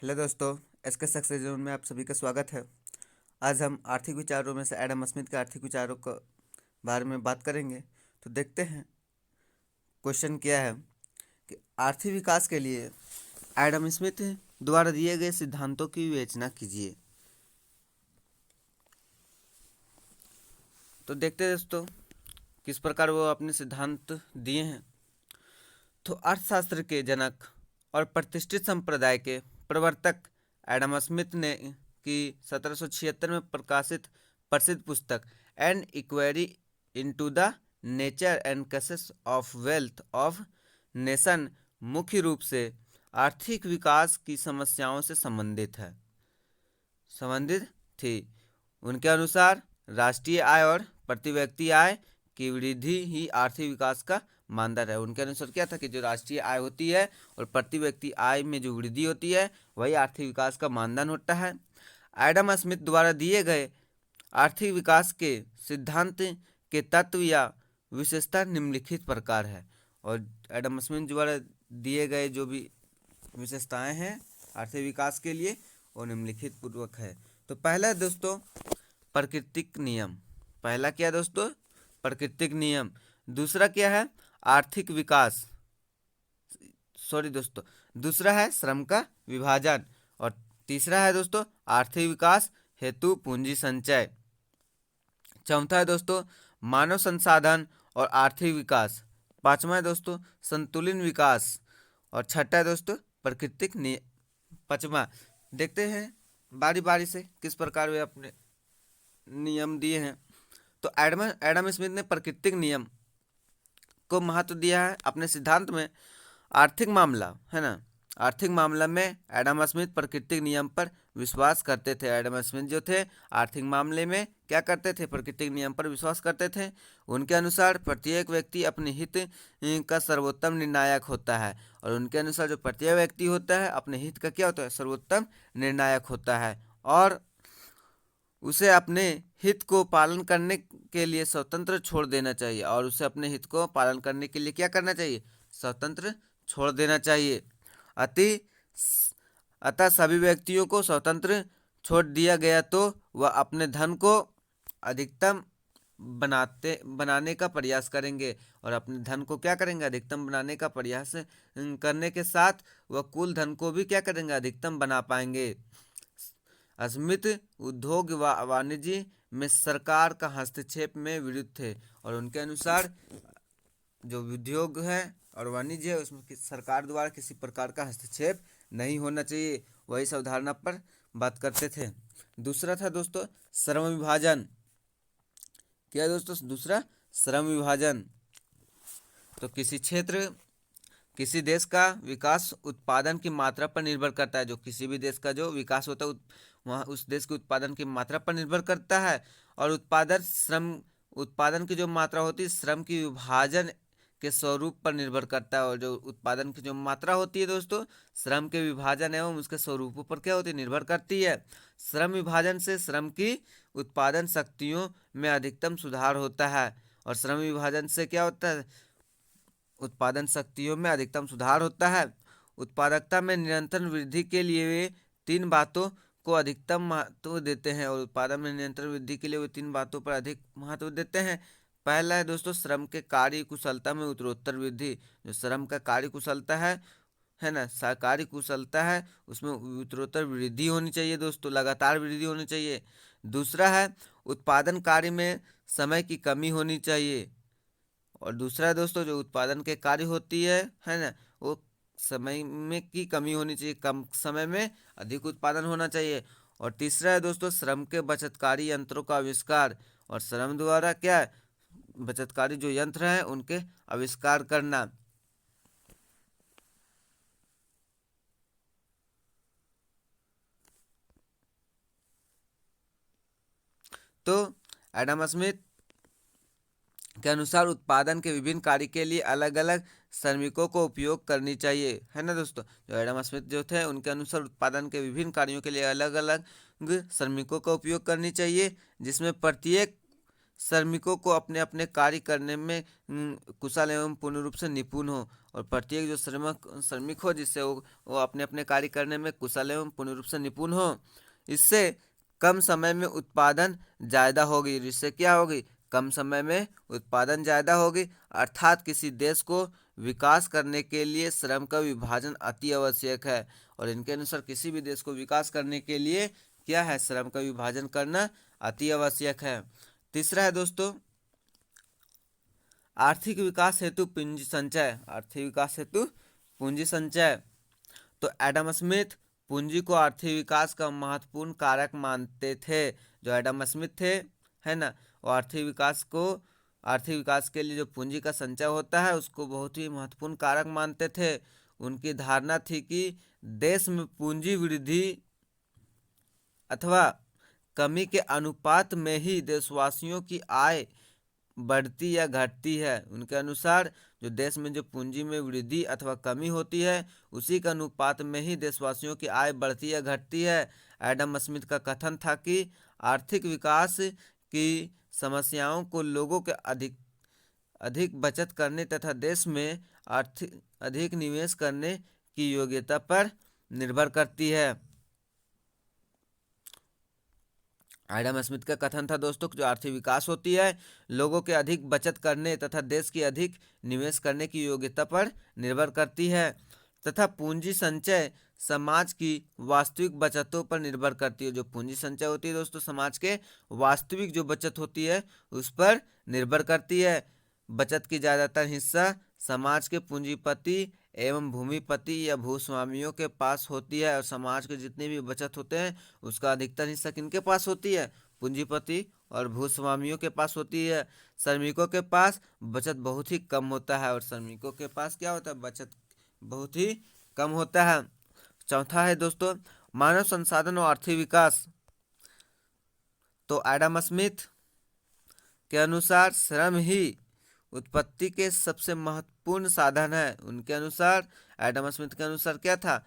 Hello दोस्तों, SK success zone में आप सभी का स्वागत है। आज हम आर्थिक विचारों में से एडम स्मिथ के आर्थिक विचारों के बारे में बात करेंगे। तो देखते हैं क्वेश्चन क्या है कि आर्थिक विकास के लिए एडम स्मिथ द्वारा दिए गए सिद्धांतों की विवेचना कीजिए। तो देखते हैं दोस्तों किस प्रकार वो अपने सिद्धांत दिए हैं। तो अर्थशास्त्र के जनक और प्रतिष्ठित संप्रदाय के प्रवर्तक एडम स्मिथ ने की 1776 में प्रकाशित प्रसिद्ध पुस्तक an inquiry into the nature and causes of wealth of nation मुख्य रूप से आर्थिक विकास की समस्याओं से संबंधित थी। उनके अनुसार राष्ट्रीय आय और प्रति व्यक्ति आय की वृद्धि ही आर्थिक विकास का मानदंड है। उनके अनुसार क्या था कि जो राष्ट्रीय आय होती है और प्रति व्यक्ति आय में जो वृद्धि होती है वही आर्थिक विकास का मानदंड होता है। एडम स्मिथ द्वारा दिए गए आर्थिक विकास के सिद्धांत के तत्व या विशेषता निम्नलिखित प्रकार है। और एडम स्मिथ द्वारा दिए गए जो भी विशेषताएं हैं आर्थिक विकास के लिए वो निम्नलिखित पूर्वक है। तो पहला है दोस्तों प्राकृतिक नियम। पहला क्या है दोस्तों? प्राकृतिक नियम। दूसरा क्या है? आर्थिक विकास। सॉरी दोस्तों, दूसरा है श्रम का विभाजन। और तीसरा है दोस्तों आर्थिक विकास हेतु पूंजी संचय। चौथा है दोस्तों मानव संसाधन और आर्थिक विकास। पांचवा है दोस्तों संतुलन विकास। और छठा है दोस्तों प्राकृतिक पांचवा। देखते हैं बारी बारी से किस प्रकार वे अपने नियम दिए हैं। तो एडम स्मिथ ने प्राकृतिक नियम को महत्व दिया है अपने सिद्धांत में। आर्थिक मामला है ना, आर्थिक मामला में एडम स्मिथ प्राकृतिक नियम पर विश्वास करते थे। एडम स्मिथ जो थे आर्थिक मामले में क्या करते थे? प्राकृतिक नियम पर विश्वास करते थे। उनके अनुसार प्रत्येक व्यक्ति अपने हित का सर्वोत्तम निर्णायक होता है। और उनके अनुसार जो प्रत्येक व्यक्ति होता है अपने हित का क्या होता है? सर्वोत्तम निर्णायक होता है। और उसे अपने हित को पालन करने के लिए स्वतंत्र छोड़ देना चाहिए। और उसे अपने हित को पालन करने के लिए क्या करना चाहिए? स्वतंत्र छोड़ देना चाहिए। अति अतः सभी व्यक्तियों को स्वतंत्र छोड़ दिया गया तो वह अपने धन को अधिकतम बनाने का प्रयास करेंगे। और अपने धन को क्या करेंगे? अधिकतम बनाने का प्रयास करने के साथ वह कुल धन को भी क्या करेंगे? अधिकतम बना पाएंगे। स्मिथ उद्योग व वाणिज्य में सरकार का हस्तक्षेप में विरुद्ध थे। और उनके अनुसार जो उद्योग है और वाणिज्य है उसमें सरकार द्वारा किसी प्रकार का हस्तक्षेप नहीं होना चाहिए, वही इस अवधारणा पर बात करते थे। दूसरा था दोस्तों श्रम विभाजन। क्या है दोस्तों दूसरा? श्रम विभाजन। तो किसी देश का विकास उत्पादन की मात्रा पर निर्भर करता है। जो किसी भी देश का जो विकास होता है वहाँ उस देश के उत्पादन की मात्रा पर निर्भर करता है। और उत्पादन की जो मात्रा होती है श्रम की विभाजन के स्वरूप पर निर्भर करता है। और जो उत्पादन की जो मात्रा होती है दोस्तों श्रम के विभाजन एवं उसके स्वरूपों पर क्या होती है? निर्भर करती है। श्रम विभाजन से श्रम की उत्पादन शक्तियों में अधिकतम सुधार होता है। और श्रम विभाजन से क्या होता है? उत्पादन शक्तियों में अधिकतम सुधार होता है। उत्पादकता में निरंतर वृद्धि के लिए वे तीन बातों को अधिकतम महत्व देते हैं। और उत्पादन में निरंतर वृद्धि के लिए वे तीन बातों पर अधिक महत्व देते हैं। पहला है दोस्तों श्रम के कार्य कुशलता में उत्तरोत्तर वृद्धि। जो श्रम का कार्य कुशलता है ना, कार्य कुशलता है उसमें उत्तरोत्तर वृद्धि होनी चाहिए दोस्तों, लगातार वृद्धि होनी चाहिए। दूसरा है उत्पादन कार्य में समय की कमी होनी चाहिए। और दूसरा है दोस्तों जो उत्पादन के कार्य होती है ना, वो समय में की कमी होनी चाहिए, कम समय में अधिक उत्पादन होना चाहिए। और तीसरा है दोस्तों श्रम के बचतकारी यंत्रों का आविष्कार। और श्रम द्वारा क्या है? बचतकारी जो यंत्र हैं उनके आविष्कार करना। तो एडम स्मिथ के अनुसार उत्पादन के विभिन्न कार्य के लिए अलग अलग श्रमिकों को उपयोग करनी चाहिए, है ना दोस्तों। जो एडम स्मिथ जो थे उनके अनुसार उत्पादन के विभिन्न कार्यों के लिए अलग अलग श्रमिकों का उपयोग करनी चाहिए, जिसमें प्रत्येक श्रमिकों को अपने अपने कार्य करने में कुशल एवं पूर्ण रूप से निपुण हो। और प्रत्येक जो श्रमिक हो, जिससे वो अपने अपने कार्य करने में कुशल एवं पूर्ण रूप से निपुण हो। इससे कम समय में उत्पादन ज़्यादा होगी। जिससे क्या होगी? कम समय में उत्पादन ज़्यादा होगी। अर्थात किसी देश को विकास करने के लिए श्रम का विभाजन अति आवश्यक है। और इनके अनुसार किसी भी देश को विकास करने के लिए क्या है? श्रम का विभाजन करना अति आवश्यक है। तीसरा है दोस्तों, आर्थिक विकास हेतु पूंजी संचय। आर्थिक विकास हेतु पूंजी संचय। तो एडम स्मिथ पूंजी को आर्थिक विकास का महत्वपूर्ण कारक मानते थे। जो एडम स्मिथ थे, है ना, वो आर्थिक विकास के लिए जो पूंजी का संचय होता है उसको बहुत ही महत्वपूर्ण कारक मानते थे। उनकी धारणा थी कि देश में पूंजी वृद्धि अथवा कमी के अनुपात में ही देशवासियों की आय बढ़ती या घटती है। उनके अनुसार जो देश में जो पूंजी में वृद्धि अथवा कमी होती है उसी के अनुपात में ही देशवासियों की आय बढ़ती या घटती है। एडम स्मिथ का कथन था कि आर्थिक विकास की समस्याओं को लोगों के अधिक अधिक बचत करने तथा देश में आर्थिक अधिक निवेश करने की योग्यता पर निर्भर करती है। एडम स्मिथ का कथन था दोस्तों कि जो आर्थिक विकास होती है लोगों के अधिक बचत करने तथा देश की अधिक निवेश करने की योग्यता पर निर्भर करती है, तथा पूंजी संचय समाज की वास्तविक बचतों पर निर्भर करती है। जो पूंजी संचय होती है दोस्तों, समाज के वास्तविक जो बचत होती है उस पर निर्भर करती है। बचत की ज़्यादातर हिस्सा समाज के पूंजीपति एवं भूमिपति या भूस्वामियों के पास होती है। और समाज के जितने भी बचत होते हैं उसका अधिकतर हिस्सा किनके पास होती है? पूंजीपति और भूस्वामियों के पास होती है। श्रमिकों के पास बचत बहुत ही कम होता है। और श्रमिकों के पास क्या होता है? बचत बहुत ही कम होता है। चौथा है दोस्तों, मानव संसाधन और आर्थिक विकास। तो एडम स्मिथ के अनुसार श्रम ही उत्पत्ति के सबसे महत्वपूर्ण साधन है। उनके अनुसार, एडम स्मिथ के अनुसार क्या था?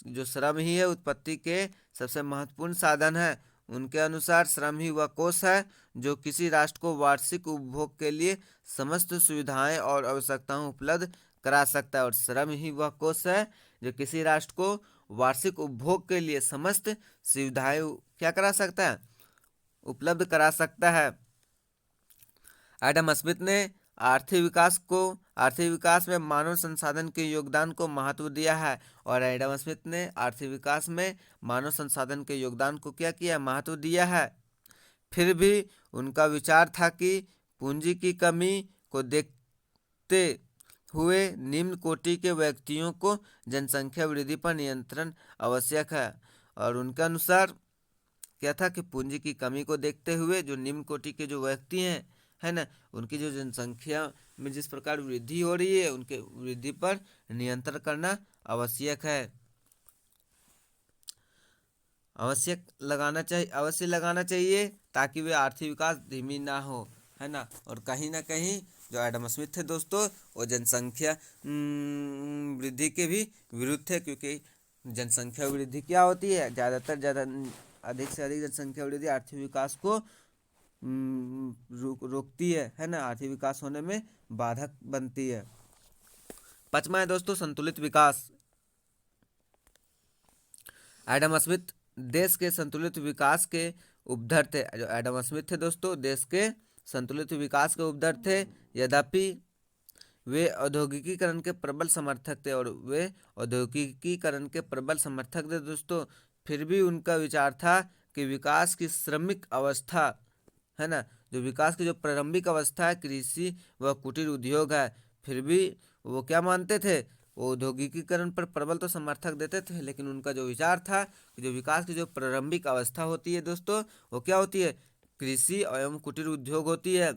जो श्रम ही है उत्पत्ति के सबसे महत्वपूर्ण साधन है। उनके अनुसार श्रम ही वह कोष है जो किसी राष्ट्र को वार्षिक उपभोग के लिए समस्त सुविधाएं और आवश्यकताएं उपलब्ध करा सकता है। और श्रम ही वह कोष है जो किसी राष्ट्र को वार्षिक उपभोग के लिए समस्त सुविधाएं क्या करा सकता है? उपलब्ध करा सकता है। एडम स्मिथ ने आर्थिक विकास में मानव संसाधन के योगदान को महत्व दिया है। और एडम स्मिथ ने आर्थिक विकास में मानव संसाधन के योगदान को क्या किया? महत्व दिया है। फिर भी उनका विचार था कि पूंजी की कमी को देखते हुए निम्न कोटि के व्यक्तियों को जनसंख्या वृद्धि पर नियंत्रण आवश्यक है। और उनके अनुसार क्या था कि पूंजी की कमी को देखते हुए जो निम्न कोटि के जो व्यक्ति हैं, है ना, उनकी जो जनसंख्या में जिस प्रकार वृद्धि हो रही है उनके वृद्धि पर नियंत्रण करना आवश्यक है। अवश्य लगाना चाहिए ताकि वे आर्थिक विकास धीमी ना हो, है ना। और कहीं ना कहीं जो एडम स्मिथ थे दोस्तों वो जनसंख्या वृद्धि के भी विरुद्ध थे, क्योंकि जनसंख्या वृद्धि क्या होती है? अधिक से अधिक जनसंख्या वृद्धि आर्थिक विकास को रोकती है ना, आर्थिक विकास होने में बाधक बनती है। पांचवा है दोस्तों, संतुलित विकास। एडम स्मिथ देश के संतुलित विकास के उपधर थे। जो एडम स्मिथ थे दोस्तों देश के संतुलित विकास के उपधर थे। यद्यपि वे औद्योगिकीकरण के प्रबल समर्थक थे दोस्तों, फिर भी उनका विचार था कि विकास की श्रमिक अवस्था, है ना, जो विकास की जो प्रारंभिक अवस्था है कृषि व कुटीर उद्योग है, फिर भी वो क्या मानते थे? वो औद्योगिकीकरण पर प्रबल तो समर्थक देते थे, लेकिन उनका जो विचार था कि जो विकास की जो प्रारंभिक अवस्था होती है दोस्तों वो क्या होती है? कृषि एवं कुटीर उद्योग होती है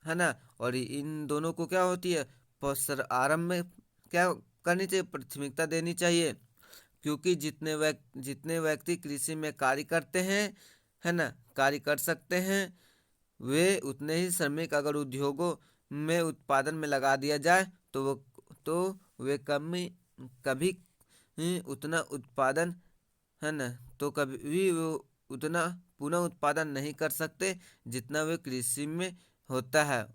ना। और इन दोनों को क्या होती है? आरंभ में क्या करनी चाहिए? प्राथमिकता देनी चाहिए, क्योंकि जितने व्यक्ति कृषि में कार्य करते हैं, है ना, कार्य कर सकते हैं, वे उतने ही श्रमिक अगर उद्योगों में उत्पादन में लगा दिया जाए तो वे कभी उतना उत्पादन, है ना, तो कभी वो उतना पुनः उत्पादन नहीं कर सकते जितना वे कृषि में होता है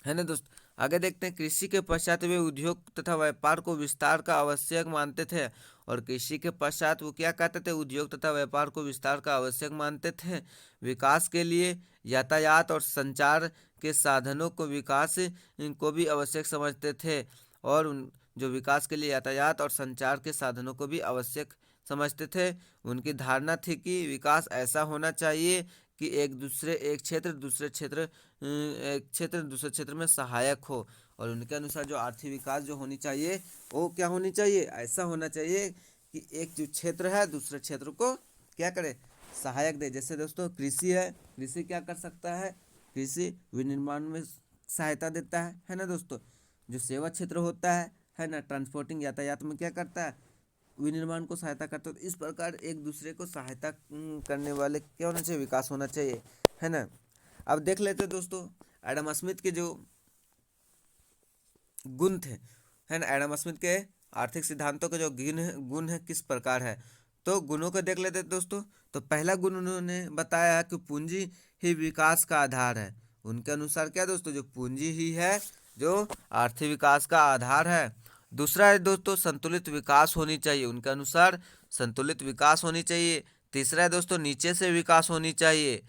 ना दोस्त। आगे देखते हैं, कृषि के पश्चात वे उद्योग तथा व्यापार को विस्तार का आवश्यक मानते थे। और कृषि के पश्चात वो क्या कहते थे, उद्योग तथा व्यापार को विस्तार का आवश्यक मानते थे। विकास के लिए यातायात और संचार के साधनों को विकास को भी आवश्यक समझते थे। और जो विकास के लिए यातायात और संचार के साधनों को भी आवश्यक समझते थे। उनकी धारणा थी कि विकास ऐसा होना चाहिए कि एक क्षेत्र दूसरे क्षेत्र में सहायक हो। और उनके अनुसार जो आर्थिक विकास जो होनी चाहिए वो क्या होनी चाहिए, ऐसा होना चाहिए कि एक जो क्षेत्र है दूसरे क्षेत्र को क्या करे, सहायक दे। जैसे दोस्तों कृषि है, कृषि क्या कर सकता है, कृषि विनिर्माण में सहायता देता है ना दोस्तों। जो सेवा क्षेत्र होता है ना, ट्रांसपोर्टिंग यातायात में क्या करता है, विनिर्माण को सहायता करता है। तो इस प्रकार एक दूसरे को सहायता करने वाले क्या होना चाहिए, विकास होना चाहिए, है ना। अब देख लेते हैं दोस्तों एडम स्मिथ के जो गुण थे, है ना, एडम स्मिथ के आर्थिक सिद्धांतों के जो गुण है किस प्रकार है। तो गुणों को देख लेते हैं दोस्तों। तो पहला गुण उन्होंने बताया है कि पूंजी ही विकास का आधार है। उनके अनुसार क्या दोस्तों, जो पूंजी ही है जो आर्थिक विकास का आधार है। दूसरा है दोस्तों संतुलित विकास होनी चाहिए, उनके अनुसार संतुलित विकास होनी चाहिए। तीसरा है दोस्तों नीचे से विकास होनी चाहिए,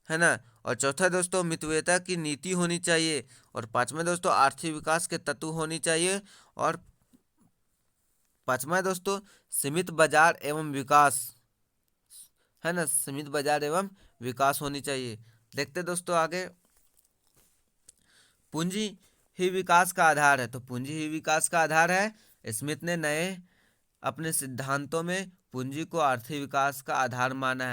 है ना। और चौथा दोस्तों मितव्ययता की नीति होनी चाहिए। और पांचवा दोस्तों आर्थिक विकास के तत्व होनी चाहिए। और पांचवा दोस्तों सीमित बाजार एवं विकास, है ना, सीमित बाजार एवं विकास होनी चाहिए। देखते दोस्तों आगे, पूंजी ही विकास का आधार है। तो पूंजी ही विकास का आधार है। स्मिथ ने नए अपने सिद्धांतों में पूंजी को आर्थिक विकास का आधार माना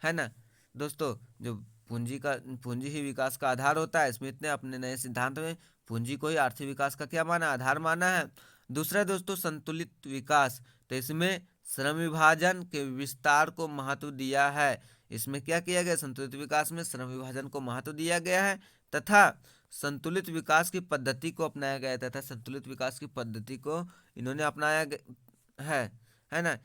है ना दोस्तों। जो पूंजी ही विकास का आधार होता है, स्मिथ ने अपने नए सिद्धांत में पूंजी को ही आर्थिक विकास का क्या माना, आधार माना है। दूसरा दोस्तों संतुलित विकास, तो इसमें श्रम विभाजन के विस्तार को महत्व दिया है। इसमें क्या किया गया, संतुलित विकास में श्रम विभाजन को महत्व दिया गया है तथा संतुलित विकास की पद्धति को अपनाया गया तथा संतुलित विकास की पद्धति को इन्होंने अपनाया है ना।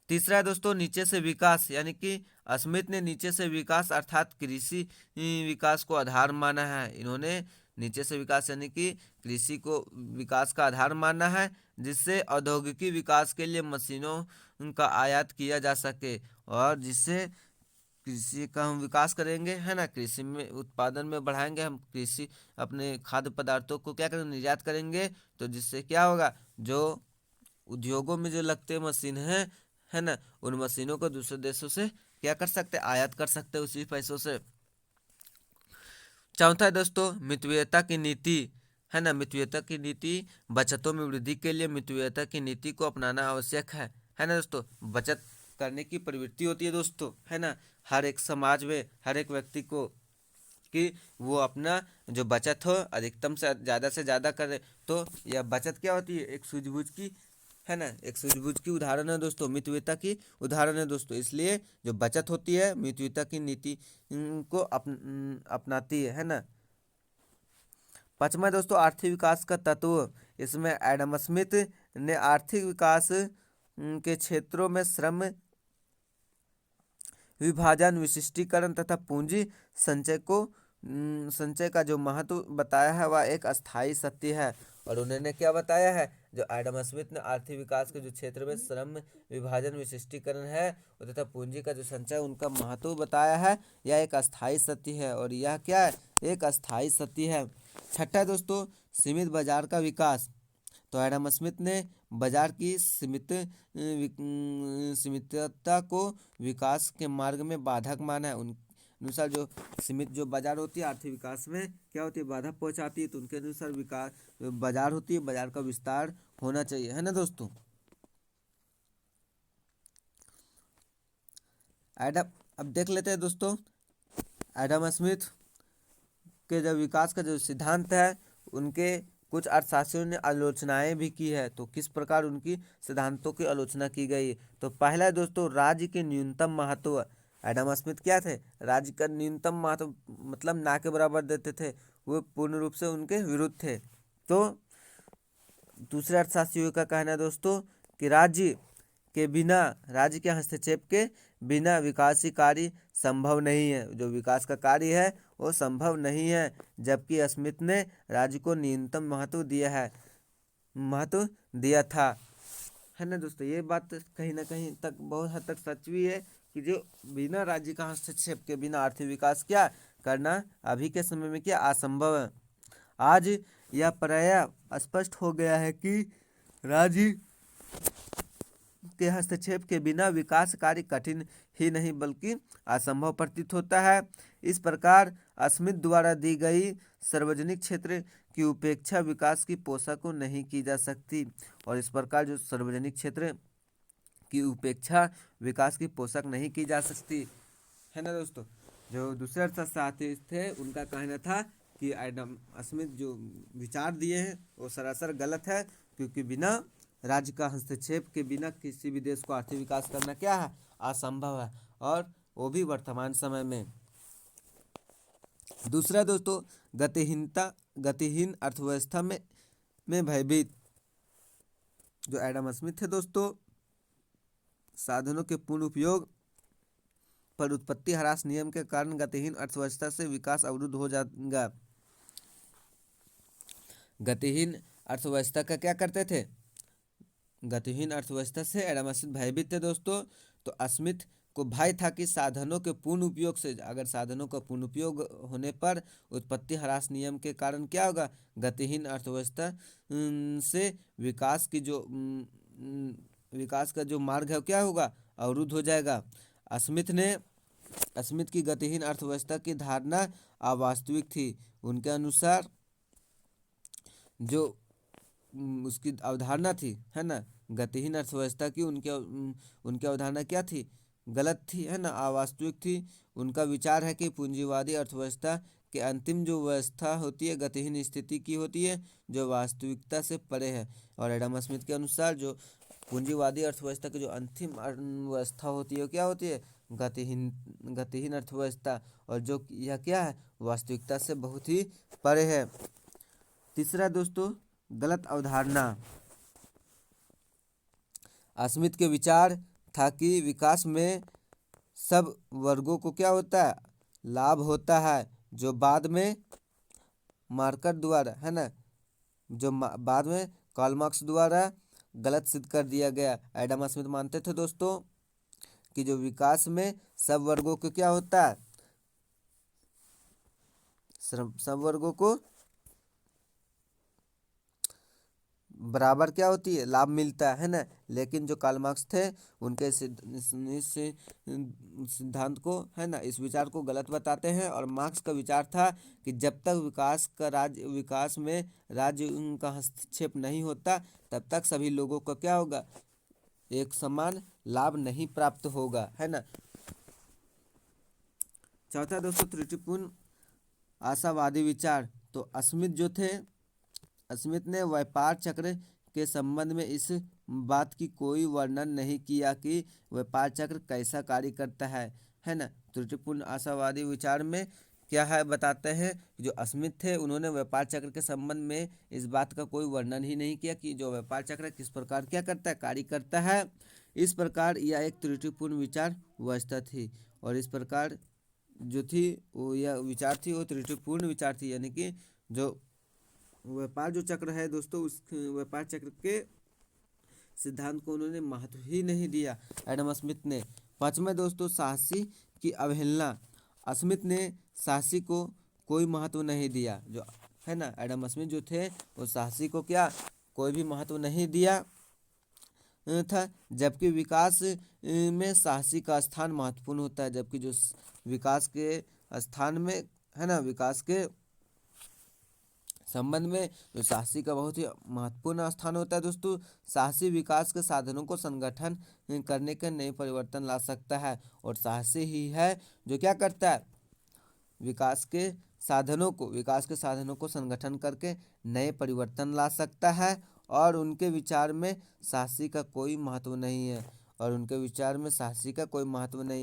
तीसरा है दोस्तों नीचे से विकास, यानी कि स्मिथ ने नीचे से विकास अर्थात कृषि विकास को आधार माना है। इन्होंने नीचे से विकास यानी कि कृषि को विकास का आधार माना है, जिससे औद्योगिकी विकास के लिए मशीनों का आयात किया जा सके और जिससे कृषि का हम विकास करेंगे, है ना। कृषि में उत्पादन में बढ़ाएंगे हम, कृषि अपने खाद्य पदार्थों को क्या करेंगे, निर्यात करेंगे। तो जिससे क्या होगा, जो उद्योगों में जो लगते मशीन है ना, उन मशीनों को दूसरे देशों से क्या कर सकते, आयात कर सकते उसी पैसों से। चौथा है दोस्तों मितव्ययता की नीति, है ना। मितव्ययता की नीति, बचतों में वृद्धि के लिए मितव्ययता की नीति को अपनाना आवश्यक है ना दोस्तों। बचत करने की प्रवृत्ति होती है दोस्तों, है ना, हर एक समाज में हर एक व्यक्ति को, कि वो अपना जो बचत हो अधिकतम से ज़्यादा करे। तो यह बचत क्या होती है, एक सूझबूझ की, है ना, एक सूझबूझ की उदाहरण है दोस्तों, मितव्ययता की उदाहरण है दोस्तों। इसलिए जो बचत होती है मितव्ययता की नीति को अपनाती है ना। पांचवा दोस्तों आर्थिक विकास का तत्व, इसमें एडम स्मिथ ने आर्थिक विकास के क्षेत्रों में श्रम विभाजन, विशिष्टीकरण तथा पूंजी संचय का जो महत्व बताया है वह एक अस्थायी सत्य है। और उन्होंने क्या बताया है, जो एडम स्मिथ ने आर्थिक विकास के जो क्षेत्र में श्रम विभाजन, विशिष्टीकरण है तथा पूंजी का जो संचय उनका महत्व बताया है, यह एक अस्थायी सत्य है। और यह क्या है, एक अस्थायी सत्य है। छठा दोस्तों सीमित बाजार का विकास, तो एडम स्मिथ ने बाजार की सीमितता को विकास के मार्ग में बाधक माना है। उन अनुसार जो सीमित जो बाजार होती है आर्थिक विकास में क्या होती है, बाधा पहुंचाती है। तो उनके अनुसार विकास बाजार होती है, बाजार का विस्तार होना चाहिए, है ना दोस्तों। एडम, अब देख लेते हैं दोस्तों एडम स्मिथ के जो विकास का जो सिद्धांत है उनके कुछ अर्थशास्त्रियों ने आलोचनाएं भी की है। तो किस प्रकार उनकी सिद्धांतों की आलोचना की गई। तो पहला है दोस्तों राज्य के न्यूनतम महत्व। एडम स्मिथ क्या थे, राज्य का न्यूनतम महत्व मतलब ना के बराबर देते थे, वो पूर्ण रूप से उनके विरुद्ध थे। तो दूसरे अर्थशास्त्रियों का कहना है दोस्तों कि राज्य के हस्तक्षेप के बिना विकासी कार्य संभव नहीं है। जो विकास का कार्य है वो संभव नहीं है, जबकि स्मिथ ने राज्य को न्यूनतम महत्व दिया था। है ना दोस्तों, ये बात कहीं ना कहीं तक बहुत हद तक सच भी है कि जो बिना राज्य का हस्तक्षेप के बिना आर्थिक विकास क्या करना अभी के समय में क्या असंभव है। आज यह प्रायः स्पष्ट हो गया है कि राज्य के हस्तक्षेप के बिना विकास कार्य कठिन ही नहीं बल्कि असंभव प्रतीत होता है। इस प्रकार स्मिथ द्वारा दी गई सार्वजनिक क्षेत्र की उपेक्षा विकास की पोषक को नहीं की जा सकती, और इस प्रकार जो सार्वजनिक क्षेत्र की उपेक्षा विकास की पोषक नहीं की जा सकती। है ना दोस्तों, जो दूसरे अर्थशास्त्री थे उनका कहना था कि एडम स्मिथ जो विचार दिए हैं वो सरासर गलत है, क्योंकि बिना राज्य का हस्तक्षेप के बिना किसी भी देश को आर्थिक विकास करना क्या है असंभव है, और वो भी वर्तमान समय में। दूसरा दोस्तों, गतिहीन अर्थव्यवस्था में भयभीत। जो एडम स्मिथ थे दोस्तों, साधनों के पूर्ण उपयोग पर उत्पत्ति ह्रास नियम के कारण गतिहीन अर्थव्यवस्था से विकास अवरुद्ध हो जाएगा। गतिहीन अर्थव्यवस्था का क्या करते थे, गतिहीन अर्थव्यवस्था से एडम स्मिथ भयभीत थे दोस्तों। तो स्मिथ को भय था कि साधनों के पूर्ण उपयोग से, अगर साधनों का पूर्ण उपयोग होने पर उत्पत्ति ह्रास नियम के कारण क्या होगा, गतिहीन अर्थव्यवस्था से विकास का जो मार्ग है क्या होगा, अवरुद्ध हो जाएगा। स्मिथ की गतिहीन अर्थव्यवस्था की धारणा अवास्तविक थी। उनके अनुसार जो उसकी अवधारणा थी, है ना, गतिहीन अर्थव्यवस्था की उनकी अवधारणा क्या थी, गलत थी, है ना, अवास्तविक थी। उनका विचार है कि पूंजीवादी अर्थव्यवस्था के अंतिम जो व्यवस्था होती है गतिहीन स्थिति की होती है, जो वास्तविकता से परे है। और एडम स्मिथ के अनुसार जो पूंजीवादी अर्थव्यवस्था की जो अंतिम व्यवस्था होती है क्या होती है, गतिहीन अर्थव्यवस्था, और जो यह क्या है वास्तविकता से बहुत ही परे है। तीसरा दोस्तों, गलत अवधारणा। स्मिथ के विचार था कि विकास में सब वर्गों को क्या होता है, लाभ होता है, जो बाद में मार्केट द्वारा, है ना, जो बाद में कार्ल मार्क्स द्वारा गलत सिद्ध कर दिया गया। एडम स्मिथ मानते थे दोस्तों कि जो विकास में सब वर्गों को क्या होता है, सब वर्गों को बराबर क्या होती है, लाभ मिलता है ना। लेकिन जो कार्ल मार्क्स थे उनके सिद्धांत को, है ना, इस विचार को गलत बताते हैं। और मार्क्स का विचार था कि जब तक विकास में राज्य का हस्तक्षेप नहीं होता तब तक सभी लोगों को क्या होगा, एक समान लाभ नहीं प्राप्त होगा, है ना। चौथा दोस्तों, त्रुटिपूर्ण आशावादी विचार। तो स्मिथ ने व्यापार चक्र के संबंध में इस बात की कोई वर्णन नहीं किया कि व्यापार चक्र कैसा कार्य करता है ना। त्रुटिपूर्ण आशावादी विचार में क्या है बताते हैं, जो स्मिथ थे उन्होंने व्यापार चक्र के संबंध में इस बात का कोई वर्णन ही नहीं किया कि जो व्यापार चक्र किस प्रकार क्या करता है, कार्य करता है। इस प्रकार यह एक त्रुटिपूर्ण विचार व्यवस्था थी, और इस प्रकार जो थी वो यह विचार थी वो त्रुटिपूर्ण विचार थी, यानी कि जो व्यापार जो चक्र है दोस्तों, उस व्यापार चक्र के सिद्धांत को उन्होंने महत्व ही नहीं दिया एडम स्मिथ ने। पांचवें दोस्तों, साहसी की अवहेलना। स्मिथ ने साहसी को कोई महत्व नहीं दिया, जो है ना, एडम स्मिथ जो थे वो साहसी को क्या कोई भी महत्व नहीं दिया था। जबकि विकास में साहसी का स्थान महत्वपूर्ण होता है, जबकि जो विकास के स्थान में, है ना, विकास के संबंध में जो साहसी का बहुत ही महत्वपूर्ण स्थान होता है दोस्तों। साहसी विकास के साधनों को संगठन करने के नए परिवर्तन ला सकता है, और साहसी ही है जो क्या करता है, विकास के साधनों को संगठन करके नए परिवर्तन ला सकता है। और उनके विचार में साहसी का कोई महत्व नहीं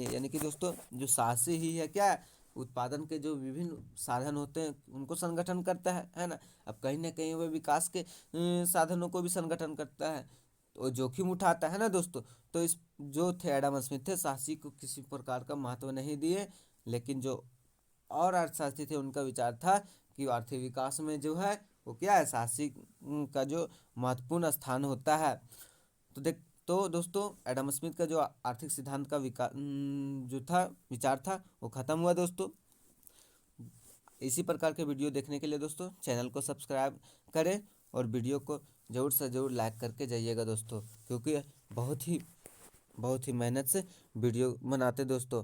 है, यानी कि दोस्तों जो साहसी ही है क्या, उत्पादन के जो विभिन्न साधन होते हैं उनको संगठन करता है ना। अब कहीं ना कहीं वह विकास के साधनों को भी संगठन करता है, तो जोखिम उठाता है ना दोस्तों। तो इस जो थे एडम स्मिथ थे, साहसी को किसी प्रकार का महत्व नहीं दिए, लेकिन जो और अर्थशास्त्री थे, उनका विचार था कि आर्थिक विकास में जो है वो क्या है, साहसिक का जो महत्वपूर्ण स्थान होता है। तो दोस्तों एडम स्मिथ का जो आर्थिक सिद्धांत का जो था विचार था वो खत्म हुआ दोस्तों। इसी प्रकार के वीडियो देखने के लिए दोस्तों चैनल को सब्सक्राइब करें और वीडियो को ज़रूर से ज़रूर लाइक करके जाइएगा दोस्तों, क्योंकि बहुत ही मेहनत से वीडियो बनाते दोस्तों।